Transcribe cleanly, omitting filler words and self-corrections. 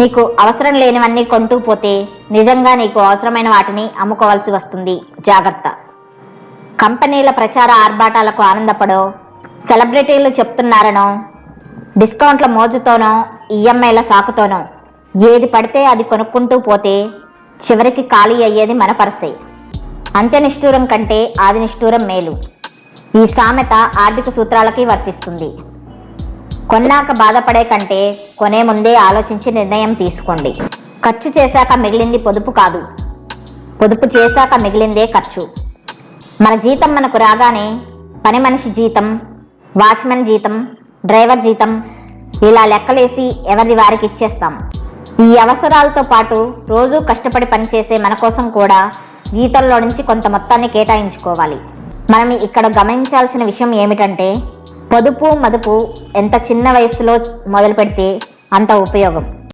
నీకు అవసరం లేనివన్నీ కొంటూ పోతే నిజంగా నీకు అవసరమైన వాటిని అమ్ముకోవాల్సి వస్తుంది. జాగ్రత్త. కంపెనీల ప్రచార ఆర్భాటాలకు ఆనందపడో, సెలబ్రిటీలు చెప్తున్నారనో, డిస్కౌంట్ల మోజుతోనో, ఈఎంఐల సాకుతోనో ఏది పడితే అది కొనుక్కుంటూ పోతే చివరికి ఖాళీ అయ్యేది మన పర్సే. అంత్యనిష్ఠూరం కంటే ఆది నిష్ఠూరం మేలు. ఈ సామెత ఆర్థిక సూత్రాలకి వర్తిస్తుంది. కొన్నాక బాధపడే కంటే కొనే ముందే ఆలోచించి నిర్ణయం తీసుకోండి. ఖర్చు చేశాక మిగిలింది పొదుపు కాదు, పొదుపు చేశాక మిగిలిందే ఖర్చు. మన జీతం మనకు రాగానే పని మనిషి జీతం, వాచ్మెన్ జీతం, డ్రైవర్ జీతం ఇలా లెక్కలేసి ఎవరిది వారికి ఇచ్చేస్తాం. ఈ అవసరాలతో పాటు రోజు కష్టపడి పనిచేసే మన కోసం కూడా జీతంలో నుంచి కొంత మొత్తాన్ని కేటాయించుకోవాలి. మనం ఇక్కడ గమనించాల్సిన విషయం ఏమిటంటే, పొదుపు మదుపు ఎంత చిన్న వయసులో మొదలు పెడితే అంత ఉపయోగం.